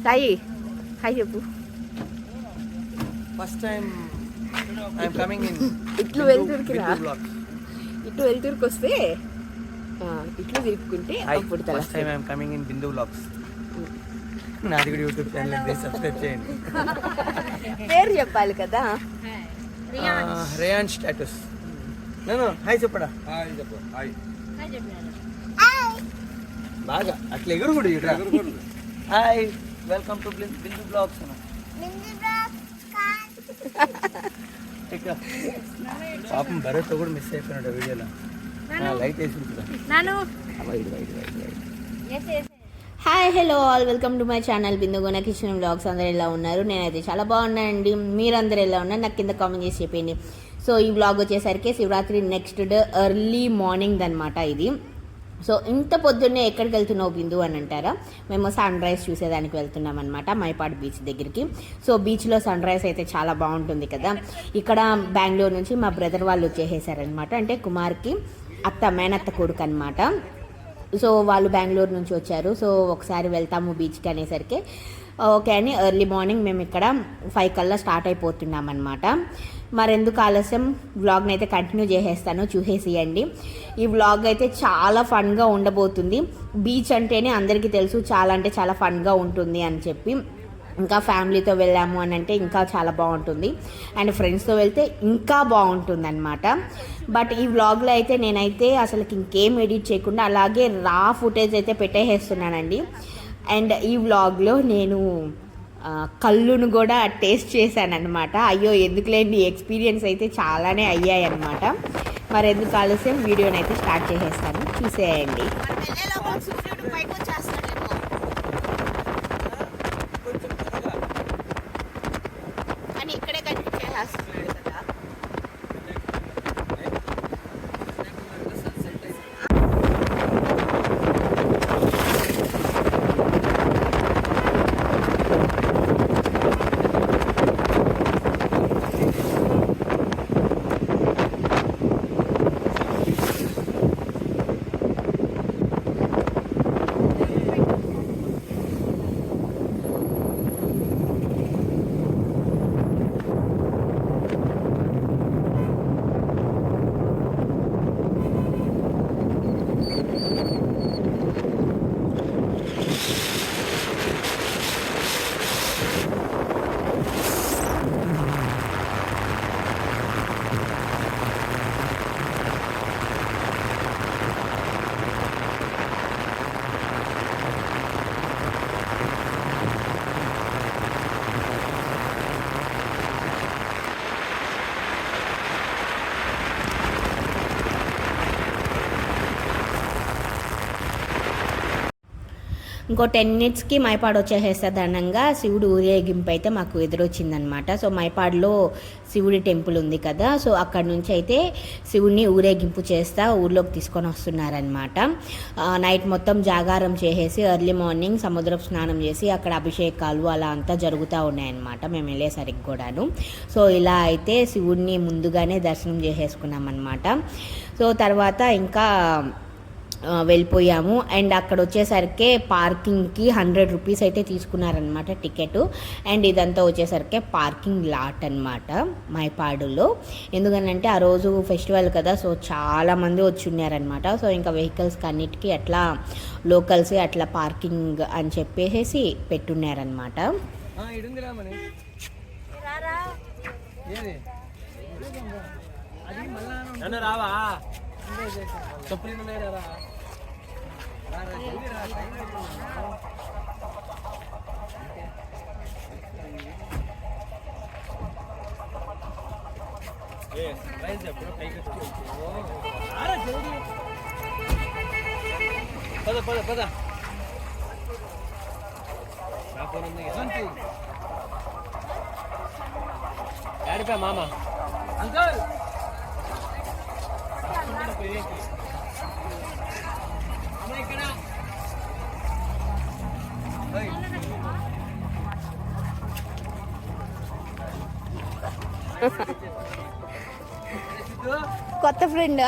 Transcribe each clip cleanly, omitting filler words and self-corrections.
Sai hi చెప్పు. First time I'm coming in ఇట్లు వెళ్తురికి రా, ఇటు వెళ్తురికి వస్తే ఇట్లు తిరుపుకుంటే అప్పుడు first time I'm coming in Bindu blogs. నాది కూడా యూట్యూబ్ ఛానల్ సబ్స్క్రైబ్ చేయండి. పేరు చెప్పాలి కదా. రేయాన్ స్టేటస్. నేను హాయ్ చెప్పడా. హాయ్ చెప్పు. హాయ్ బాగా అట్లా ఎగురు కూడా ఇక్కడ. Hi welcome to Bindu blogs. పాపం భరత్ కూడా మిస్ అయిపోయినాడు వీడియోలో. లైట్ వేసి hi hello all, welcome to my channel బిందుగోన కిచెన్ వ్లాగ్స్. అందరూ ఎలా ఉన్నారు? నేనైతే చాలా బాగున్నానండి. మీరందరూ ఎలా ఉన్నారు నాకు కింద కామెంట్ చేసి చెప్పండి. సో ఈ వ్లాగ్ వచ్చేసరికి Shivaratri next day early morning అనమాట ఇది. సో ఇంత పొద్దున్నే ఎక్కడికి వెళ్తున్నావు బిందు అని అంటారా? మేము సన్ రైజ్ చూసేదానికి వెళ్తున్నాం అనమాట మైపాడు బీచ్ దగ్గరికి. సో బీచ్లో సన్ రైజ్ అయితే చాలా బాగుంటుంది కదా. ఇక్కడ బెంగళూరు నుంచి మా బ్రదర్ వాళ్ళు వచ్చేసేసారనమాట. అంటే కుమార్కి అత్త మేనత్త కొడుకు అనమాట. సో వాళ్ళు బెంగళూరు నుంచి వచ్చారు. సో ఒకసారి వెళ్తాము బీచ్కి అనేసరికి ఓకే అని ఎర్లీ మార్నింగ్ మేము ఇక్కడ 5 కల్లా స్టార్ట్ అయిపోతున్నాం అనమాట. మరెందుకు ఆలస్యం, వ్లాగ్ని అయితే కంటిన్యూ చేసేస్తాను, చూసేసేయండి. ఈ వ్లాగ్ అయితే చాలా ఫన్గా ఉండబోతుంది. బీచ్ అంటేనే అందరికీ తెలుసు చాలా అంటే చాలా ఫన్గా ఉంటుంది అని చెప్పి. ఇంకా ఫ్యామిలీతో వెళ్ళాము అని అంటే ఇంకా చాలా బాగుంటుంది, అండ్ ఫ్రెండ్స్తో వెళ్తే ఇంకా బాగుంటుంది అనమాట. బట్ ఈ వ్లాగ్లో అయితే నేనైతే అసలు ఇంకేం ఎడిట్ చేయకుండా అలాగే రా ఫుటేజ్ అయితే పెట్టేసేస్తున్నానండి. అండ్ ఈ వ్లాగ్లో నేను కళ్ళును కూడా టేస్ట్ చేశాను అనమాట. అయ్యో ఎందుకులేండి, ఎక్స్పీరియన్స్ అయితే చాలానే అయ్యాయి అనమాట. మరి ఎందుకు ఆలస్యం, వీడియోని అయితే స్టార్ట్ చేసేస్తాను, చూసేయండి. కానీ ఇక్కడే కనిపించేస్తున్నాడు కదా. ఇంకో 10 మినిట్స్కి మైపాడు వచ్చేసేస్తుంది అనంగా శివుడు ఊరేగింపు అయితే మాకు ఎదురొచ్చిందనమాట. సో మైపాడులో శివుడి టెంపుల్ ఉంది కదా, సో అక్కడ నుంచి అయితే శివుడిని ఊరేగింపు చేస్తా ఊర్లోకి తీసుకొని వస్తున్నారనమాట. నైట్ మొత్తం జాగారం చేసేసి ఎర్లీ మార్నింగ్ సముద్రపు స్నానం చేసి అక్కడ అభిషేకాలు అలా అంతా జరుగుతూ ఉన్నాయన్నమాట మేము వెళ్ళేసరికి కూడాను. సో ఇలా అయితే శివుడిని ముందుగానే దర్శనం చేసేసుకున్నాం అనమాట. సో తర్వాత ఇంకా వెళ్ళిపోయాము. అండ్ అక్కడ వచ్చేసరికి పార్కింగ్కి 100 రూపీస్ అయితే తీసుకున్నారనమాట టికెట్. అండ్ ఇదంతా వచ్చేసరికి పార్కింగ్ లాట్ అనమాట మైపాడులో. ఎందుకనంటే ఆ రోజు ఫెస్టివల్ కదా, సో చాలామంది వచ్చి ఉన్నారనమాట. సో ఇంకా వెహికల్స్కి అన్నిటికీ అట్లా లోకల్స్ అట్లా పార్కింగ్ అని చెప్పేసి పెట్టున్నారనమాట. రావా పద పద పద యాడిపా మామ అంకల్ ఇక్కడ కొత్త ఫ్రెండ్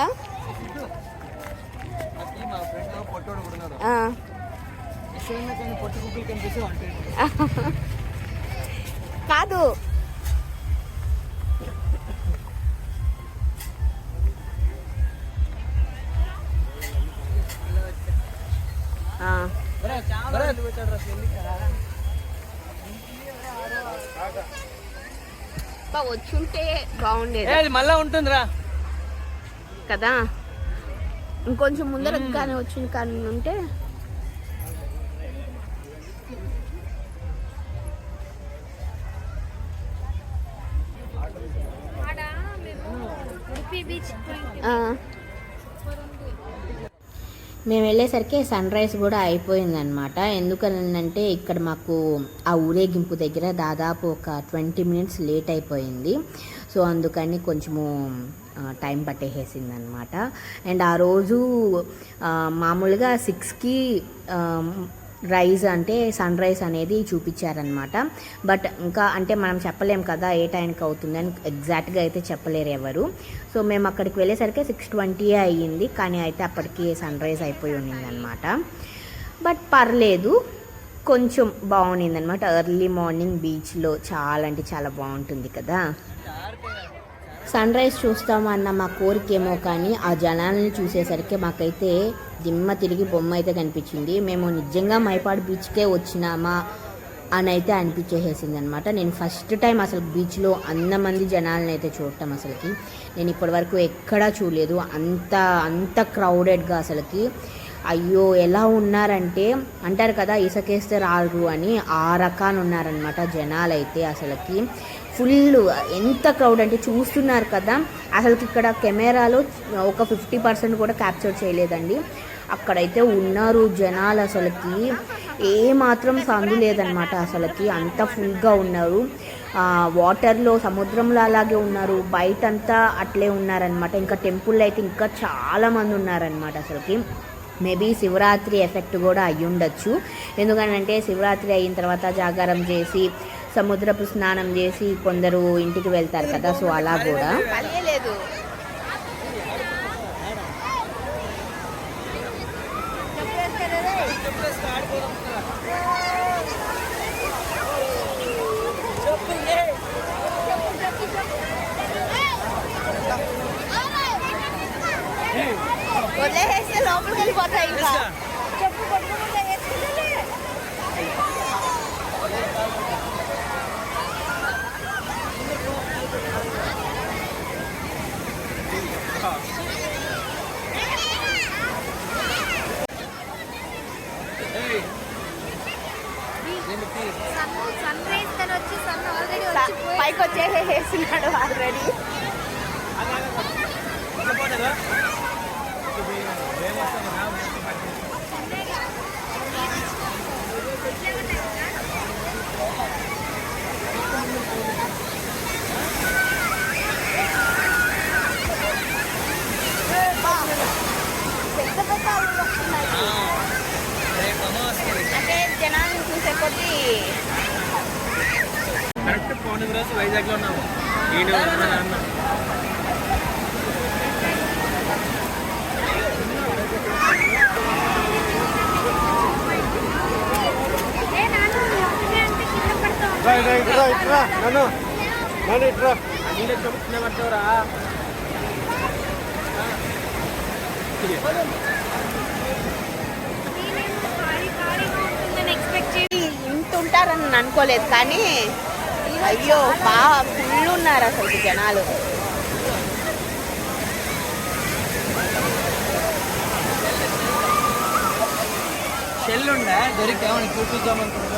చూడండి కానీ పొట్టి కుక్కలు కనిపిస్తే అంటే కాదు వచ్చుంటే బాగుండేది. అది మళ్ళా ఉంటుందిరా కదా, ఇంకొంచెం ముందర కానీ వచ్చింది కానీ ఉంటే మేము వెళ్ళేసరికి సన్ రైజ్ కూడా అయిపోయిందనమాట. ఎందుకనంటే ఇక్కడ మాకు ఆ ఊరేగింపు దగ్గర దాదాపు ఒక 20 మినిట్స్ లేట్ అయిపోయింది. సో అందుకని కొంచెము టైం పట్టేసేసింది అనమాట. అండ్ ఆ రోజు మామూలుగా 6కి రైజ్ అంటే సన్ రైజ్ అనేది చూపించారనమాట. బట్ ఇంకా అంటే మనం చెప్పలేం కదా ఏ టైంకి అవుతుందని, ఎగ్జాక్ట్గా అయితే చెప్పలేరు ఎవరు. సో మేము అక్కడికి వెళ్ళేసరికి 6:20 అయ్యింది, కానీ అయితే అప్పటికి సన్ రైజ్ అయిపోయి ఉన్నిందనమాట. బట్ పర్లేదు, కొంచెం బాగుండిందనమాట. ఎర్లీ మార్నింగ్ బీచ్లో చాలా అంటే చాలా బాగుంటుంది కదా. సన్ రైజ్ చూస్తామన్న మా కోరికేమో కానీ ఆ జనాలని చూసేసరికి మాకైతే దిమ్మ తిరిగి బొమ్మ అయితే కనిపించింది. మేము నిజంగా మైపాడు బీచ్కే వచ్చినామా అని అయితే అనిపించేసేసింది అనమాట. నేను ఫస్ట్ టైం అసలు బీచ్లో అంతమంది జనాలను అయితే చూడటం అసలుకి నేను ఇప్పటివరకు ఎక్కడా చూడలేదు. అంత క్రౌడెడ్గా అసలుకి అయ్యో ఎలా ఉన్నారంటే అంటారు కదా ఇసుకేస్తే రారు అని, ఆ రకాన ఉన్నారనమాట జనాలు అయితే. అసలుకి ఫుల్ ఎంత క్రౌడ్ అంటే చూస్తున్నారు కదా, అసలుకి ఇక్కడ కెమెరాలో ఒక 50% కూడా క్యాప్చర్ చేయలేదండి. అక్కడైతే ఉన్నారు జనాలు, అసలుకి ఏమాత్రం సందు లేదనమాట. అసలుకి అంత ఫుల్గా ఉన్నారు. వాటర్లో సముద్రంలో అలాగే ఉన్నారు, బయటంతా అట్లే ఉన్నారనమాట. ఇంకా టెంపుల్లో అయితే ఇంకా చాలామంది ఉన్నారనమాట. అసలుకి మేబీ శివరాత్రి ఎఫెక్ట్ కూడా అయ్యి ఉండొచ్చు. ఎందుకంటే శివరాత్రి అయిన తర్వాత జాగారం చేసి సముద్రపు స్నానం చేసి కొందరు ఇంటికి వెళ్తారు కదా, సో అలా కూడా లేదు. వదిలేస్తే లోపలికి వెళ్ళిపోతాయి ఇంకా. చెప్పు పట్టుకుంటే పైకి వచ్చేసేసినాడు ఆల్రెడీ. అంటే జనాన్ని చూసే కొద్ది కరెక్ట్ పౌర్ణమి రోజు వైజాగ్లో ఉన్నాము. అన్నీ చెబుతున్నా పడతావురా. ఇంత ఉంటారని అనుకోలేదు, కానీ అయ్యో బాగా ఫుల్ ఉన్నారు అసలు జనాలు. షెల్ ఉండే దొరికామని చూపిద్దామనుకున్నా.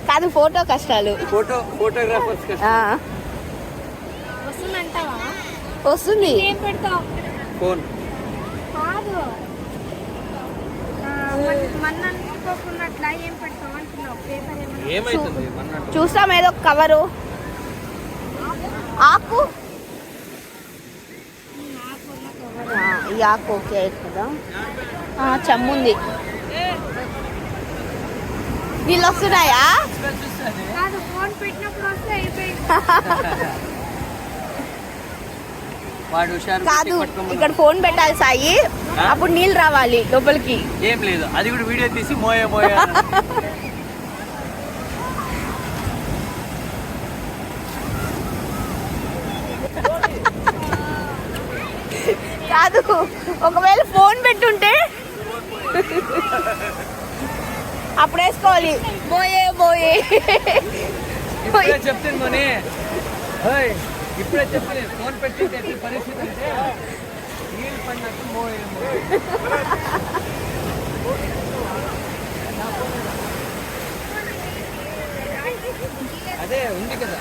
కాదు ఫోటో కష్టాలు, ఫోటోగ్రాఫర్స్ వస్తుందంటావా? వస్తుంది. ఏం పెడతావు? ఫోన్ కాదు మన అనుకోకున్నట్లా ఏం పెడతావు అంటున్నావు? పేపర్ ఏమైతుంది చూస్తాం ఏదో కవరు. ఆకు ఈ ఆకు ఓకే అవుతుందా? చెమ్ముంది. నీళ్ళు వస్తున్నాయా? కాదు, ఫోన్ పెట్టినప్పుడు వస్తే అయిపోయింది. వాడు హుషారు కాదు, ఇక్కడ ఫోన్ పెట్టాలి సాయి, అప్పుడు నీళ్ళు రావాలి లోపలికి. ఏం లేదు, అది కూడా వీడియో తీసి మోయే మోయే కాదు, ఒకవేళ ఫోన్ పెట్టుంటే అప్పుడు వేసుకోవాలి. పోయే పోయే ఇప్పుడే చెప్తాను మోని, ఇప్పుడే చెప్తాను. ఫోన్ పెట్టి పరిస్థితి అంటే నీళ్ళు పడినట్టు మోయే మోయే. అదే ఉంది కదా.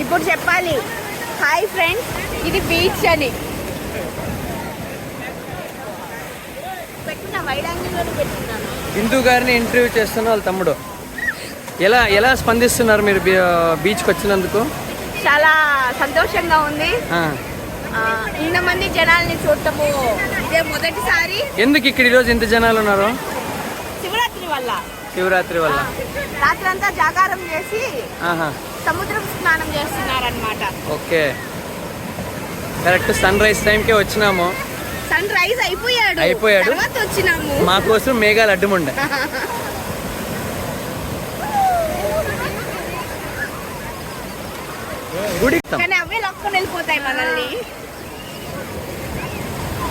ఇప్పుడు చెప్పాలి, హాయ్ ఫ్రెండ్స్, ఇది బీచ్ అని పెట్టున్నా, వైడ్ యాంగిల్లో పెట్టున్నాను. బిందు గారిని ఇంటర్వ్యూ చేస్తున్న వాళ్ళ తమ్ముడు. ఎలా స్పందిస్తున్నారు మీరు బీచ్కి వచ్చినందుకు? చాలా సంతోషంగా ఉంది. ఇంతమంది జనాల్ని చూడటము ఇదే మొదటిసారి. ఎందుకు ఇక్కడ ఈరోజు ఇంత జనాలు ఉన్నారు? శివరాత్రి వల్ల. శివరాత్రి వల్ల రాత్రంతా జాగారం చేసి సముద్రం స్నానం చేస్తున్నారన్నమాట. ఓకే, కరెక్ట్ సన్ రైజ్ టైంకే వచ్చినాము. సన్ రైజ్ అయిపోయాడు తర్వాత వచ్చినాము. మా కోసం మేఘాలు అడ్డుముండే. గుడి కానీ అవే లాక్కొని వెళ్ళిపోతాయి మనల్ని.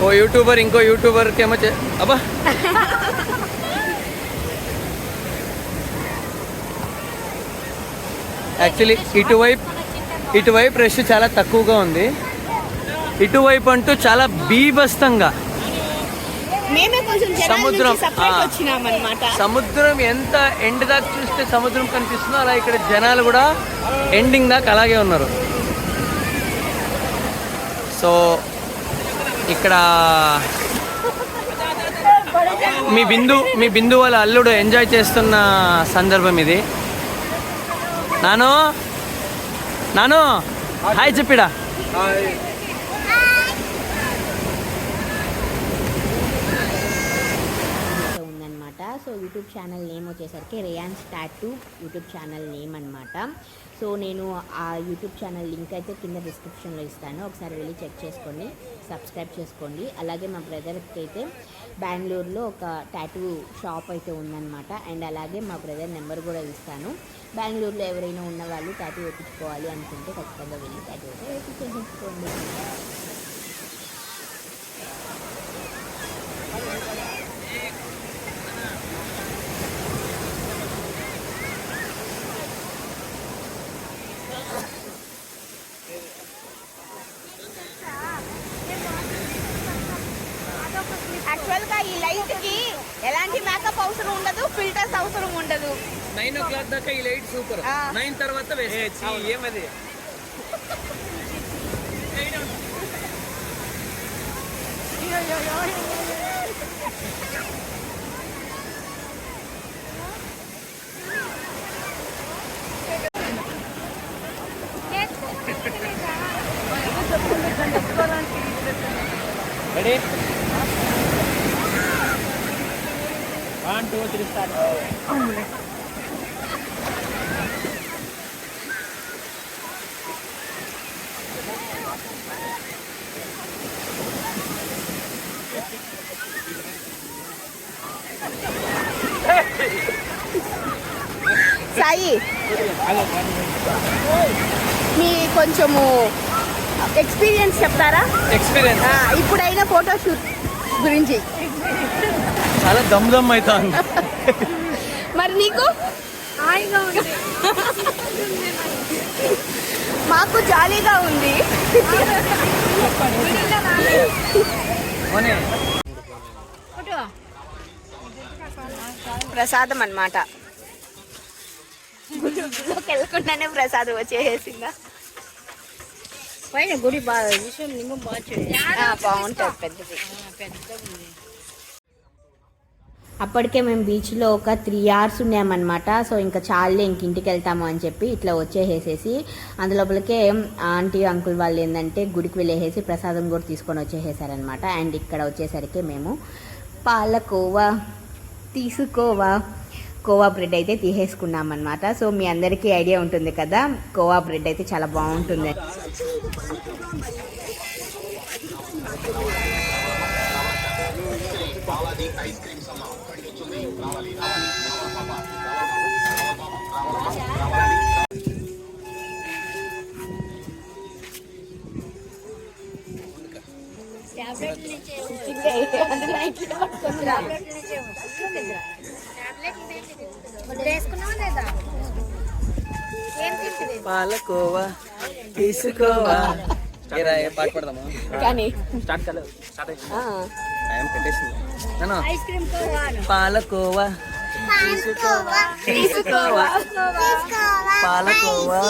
ఓ యూట్యూబర్ ఇంకో యూట్యూబర్కి ఏమో అబ్బా యాక్చువల్లీ ఇటువైపు రష్ చాలా తక్కువగా ఉంది. ఇటువైపు అంటూ చాలా బీభత్సంగా సముద్రం ఎంత ఎండ్ దాకా చూస్తే సముద్రం కనిపిస్తుందో అలా ఇక్కడ జనాలు కూడా ఎండింగ్ దాకా అలాగే ఉన్నారు. సో ఇక్కడ మీ బిందు వాళ్ళ అల్లుడు ఎంజాయ్ చేస్తున్న సందర్భం ఇది. నాను హాయ్ చెప్పిడా. ఉందన్నమాట. సో యూట్యూబ్ ఛానల్ నేమ్ వచ్చేసరికి Reyansh tattoo YouTube channel name అనమాట. సో నేను ఆ యూట్యూబ్ ఛానల్ లింక్ అయితే కింద డిస్క్రిప్షన్లో ఇస్తాను, ఒకసారి వెళ్ళి చెక్ చేసుకోండి, సబ్స్క్రైబ్ చేసుకోండి. అలాగే మా బ్రదర్కి అయితే బెంగళూరులో ఒక టాటూ షాప్ అయితే ఉందన్నమాట. అండ్ అలాగే మా బ్రదర్ నెంబర్ కూడా ఇస్తాను. బెంగళూరులో ఎవరైనా ఉన్న వాళ్ళు టాటూ వేయించుకోవాలి అనుకుంటే ఖచ్చితంగా వెళ్ళి టాటూ అయితే వేయించుకోండి. యాక్చువల్గా ఈ లైట్కి ఎలాంటి మేకప్ అవసరం ఉండదు, ఫిల్టర్స్ అవసరం ఉండదు. 9 o'clock దాకా ఈ లైట్ సూపర్. 9 తర్వాత ఏమది రెడీ 1 2 3 స్టార్ట్. సాయి మీ కొంచెము ఎక్స్పీరియన్స్ చెప్తారా? ఎక్స్పీరియన్స్ ఇప్పుడైనా ఫోటోషూట్ గురించి. చాలా దమ్ దమ్ అవుతాను. మరి నీకు? హాయిగా ఉంది. మాకు జాలీగా ఉంది. ప్రసాదం అన్నమాట. గుడిలోకి వెళ్ళకుండానే ప్రసాదం వచ్చేసిందా? పైన గుడి బాగా విషయం లింగం బాగుంటుంది, పెద్దది. అప్పటికే మేము బీచ్లో ఒక 3 hours ఉన్నామన్నమాట. సో ఇంకా చాలే ఇంక ఇంటికి వెళ్తాము అని చెప్పి ఇట్లా వచ్చేసేసి అందులోపలికే ఆంటీ అంకుల్ వాళ్ళు ఏంటంటే గుడికి వెళ్ళేసి ప్రసాదం కూడా తీసుకొని వచ్చేసేసారనమాట. అండ్ ఇక్కడ వచ్చేసరికి మేము పాలకోవా కోవా బ్రెడ్ అయితే తీసేసుకున్నాం అనమాట. సో మీ అందరికీ ఐడియా ఉంటుంది కదా, కోవా బ్రెడ్ అయితే చాలా బాగుంటుంది. పాలకోవా తీసుకోవా. పాట పడదామా? కానీ స్టార్ట్ కాలేదు. స్టార్ట్ అయ్యింది. పెట్టేసింది. పాలకోవా తీసుకోవా పాలకోవా.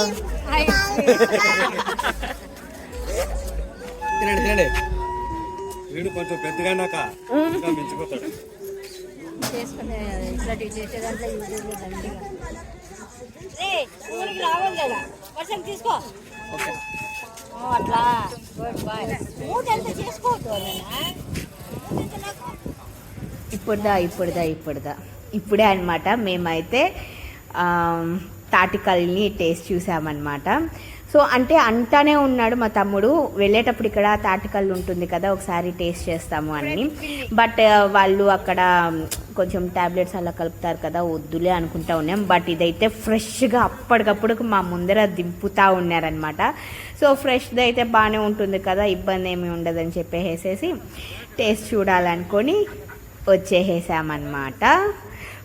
తినండి తినండి. వీడు కొంచెం పెద్దగా మించిపోతాడు. ఊరికి రావాలి కదా, వర్షం తీసుకో. ఓకే అట్లా మూడంతా చేసుకోవద్దు. ఇప్పుడే అనమాట మేమైతే తాటికల్ని టేస్ట్ చూసామన్నమాట. సో అంటే అంటానే ఉన్నాడు మా తమ్ముడు, వెళ్ళేటప్పుడు ఇక్కడ తాటికల్లు ఉంటుంది కదా ఒకసారి టేస్ట్ చేస్తాము అని. బట్ వాళ్ళు అక్కడ కొంచెం ట్యాబ్లెట్స్ అలా కలుపుతారు కదా, వద్దులే అనుకుంటా ఉన్నాం. బట్ ఇదైతే ఫ్రెష్గా అప్పటికప్పుడు మా ముందర దింపుతూ ఉన్నారనమాట. సో ఫ్రెష్ది అయితే బాగానే ఉంటుంది కదా, ఇబ్బంది ఏమి ఉండదని చెప్పేసేసి టేస్ట్ చూడాలనుకొని వచ్చేసామన్నమాట.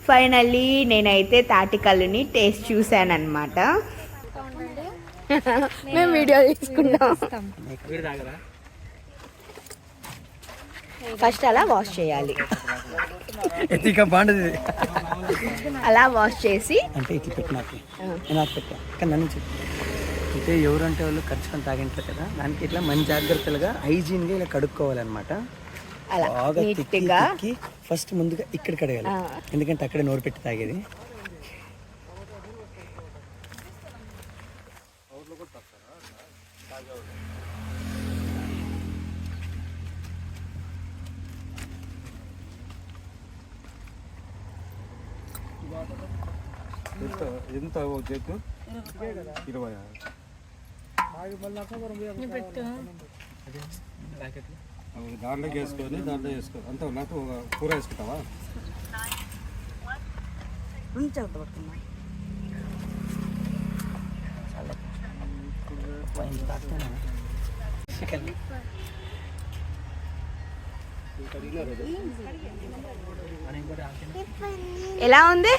ఫైనల్లీ నేనైతే తాటికల్లుని టేస్ట్ చూశానన్నమాట. మేము వీడియో తీసుకున్నాం. ఫస్ట్ అలా వాష్ చేయాలి. బాగుంటుంది. అలా వాష్ చేసి అంటే ఇట్లా పెట్టినాకి నాకు పెట్టా కానీ నన్ను చెప్పి అంటే ఎవరంటే వాళ్ళు ఖర్చుకొని తాగింటారు కదా, దానికి ఇట్లా మంచి జాగ్రత్తలుగా హైజీన్గా ఇలా కడుక్కోవాలన్నమాట. అలా బాగా నీట్గా ఫస్ట్ ముందుగా ఇక్కడ కడగాలి, ఎందుకంటే అక్కడ నోరు పెట్టి తాగేది. ఎంత చేతు 20 దాంట్లోకి వేసుకొని దాంట్లో వేసుకో. అంత నాకు కూర వేసుకుంటావా? ఎలా ఉంది?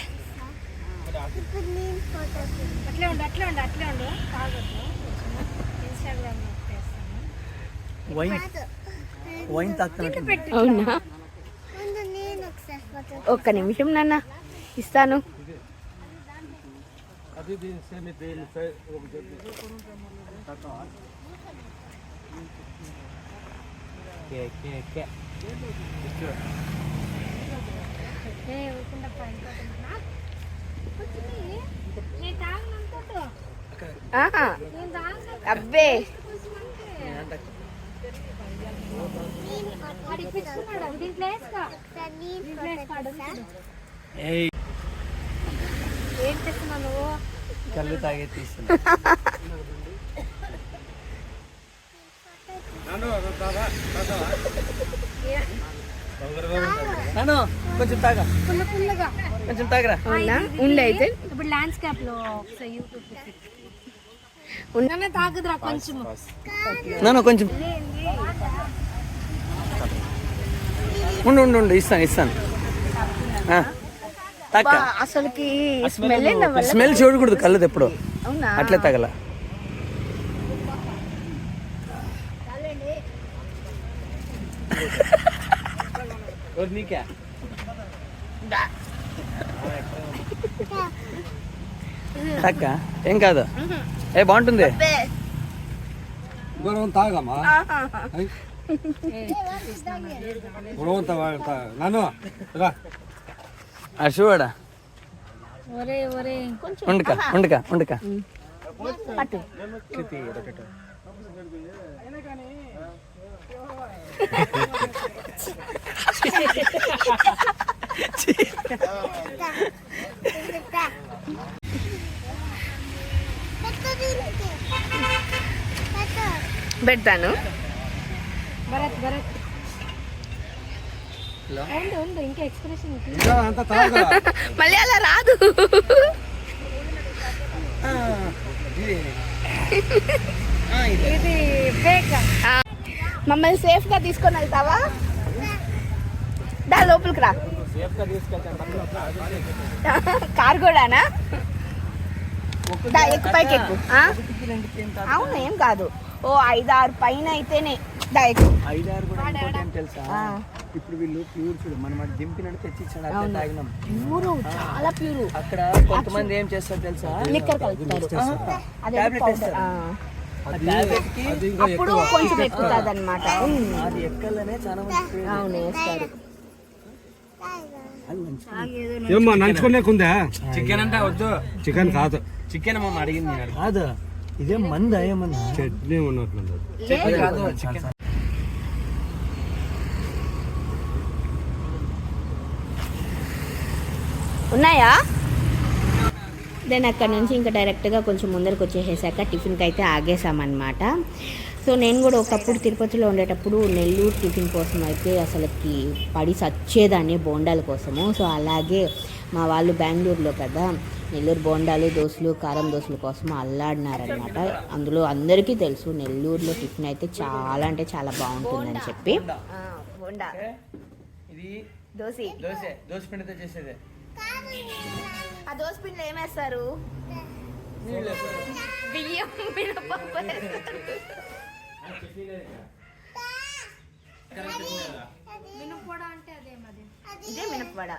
అట్లే ఉండు తాగొద్దు. ఇన్స్టాగ్రామ్ లో పెట్టేస్తాను. వైన్ తాగుతున్నట్టు. అవునా, ఒక్క నిమిషం నాన్న ఇస్తాను. అబ్బే ఏయ్ ఏం చేస్తున్నావు నువ్వు? కళ్ళు తాగే తీస్తున్నా. నాను కొంచెం తాగా, పుల్లగా కొంచెం తాగరా. అవునా ఉండే అయితే ఇప్పుడు ల్యాండ్స్కేప్ లో ఒకసారి యూట్యూబ్ ఉన్నానే తాగదురా కొంచెం. నాను కొంచెం ఉండు ఉండు ఉండు, ఇస్తాను. తాక. అసలుకి స్మెల్ స్మెల్ చూడకూడదు కళ్ళది ఎప్పుడు, అవునా అట్లే తగల. తక్క ఏం కాదు, ఏ బాగుంటుంది. గొడవ తాగమ్మా, గొడవ నాను రా. చూడా ఒరే ఒరే ఉండక పెడతాను. భరత్ ఉండు ఇంకా ఎక్స్ప్రెషన్ ఇంకా అంతా తాగరా. మళ్ళీ అలా రాదు. ఇది ఫేక్. మమ్మల్ని సేఫ్ గా తీసుకొని వెళ్తావా? దా లోపలికి రా. కార్ కూడానా? దా ఎక్కు, పైకి ఎక్కు. అవును ఏం కాదు. ఓ 5-6 పైన అయితేనే దా ఎక్కు. 5-6 కూడా ఇంకోటి ఏం తెలుసా, ఇప్పుడు వీళ్ళు ప్యూర్ చూడు, మనం అది దింపినట్టు తెచ్చిచ్చాడు, అట్లా తాగినాం. ప్యూరు, చాలా ప్యూరు. అక్కడ కొంతమంది ఏం చేస్తారు తెలుసా, లిక్కర్ కలుపుతారు. అదే టాబ్లెట్ powder. వేస్తారు. ఆ. ఆ టాబ్లెట్ కి అప్పుడు కొంచెం ఎక్కుతుంది అనమాట. అది ఎక్కలనే చాలా మంది అవును వేస్తారు. ఏమ్మా నంచుకోలేకుందా? చికెన్ అంటే వద్దు, చికెన్ కాదు, చికెన్ మమ్మ అడిగింది కాదు, ఇదే మంద ఏమన్నా చట్నీ ఉన్నట్లుంది. కాదు చికెన్. ఉన్నాయా? దెన్ అక్కడ నుంచి ఇంకా డైరెక్ట్గా కొంచెం ముందరికి వచ్చేసాక టిఫిన్కి అయితే ఆగేసామన్నమాట. సో నేను కూడా ఒకప్పుడు తిరుపతిలో ఉండేటప్పుడు నెల్లూరు టిఫిన్ కోసం అయితే అసలుకి పడి సచ్చేదాన్ని బోండాల కోసము. సో అలాగే మా వాళ్ళు బెంగళూరులో కదా, నెల్లూరు బోండాలు, దోశలు, కారం దోశల కోసం అల్లాడినారనమాట. అందులో అందరికీ తెలుసు నెల్లూరులో టిఫిన్ అయితే చాలా అంటే చాలా బాగుంటుందని చెప్పి. బోండా, ఇది దోశ, దోశ పిండితో చేసేదే. ఆ దోశ పిండిలో ఏమేస్తారు? బియ్యం, మినపప్పు వేస్తారు. మినపొడ అంటే అదేమది? ఇదే మినపవడ.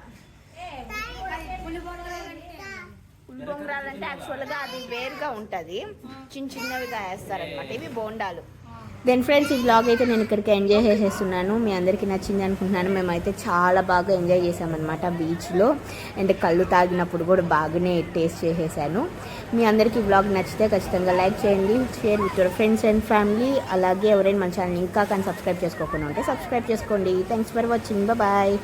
పులిబొంగరాలంటే యాక్చువల్గా అది వేరుగా ఉంటుంది, చిన్నవిగా వేస్తారనమాట. ఇవి బోండాలు. దెన్ ఫ్రెండ్స్, ఈ బ్లాగ్ అయితే నేను ఇక్కడికి ఎంజాయ్ చేసేస్తున్నాను. మీ అందరికీ నచ్చింది అనుకుంటున్నాను. మేమైతే చాలా బాగా ఎంజాయ్ చేసామన్నమాట బీచ్లో. అండ్ కళ్ళు తాగినప్పుడు కూడా బాగానే టేస్ట్ చేసేసాను. మీ అందరికీ బ్లాగ్ నచ్చితే ఖచ్చితంగా లైక్ చేయండి, share with your friends and family. అలాగే ఎవరైనా మన ఛానల్ ఇంకా కానీ సబ్స్క్రైబ్ చేసుకోకుండా ఉంటే సబ్స్క్రైబ్ చేసుకోండి. Thanks for watching. బాయ్.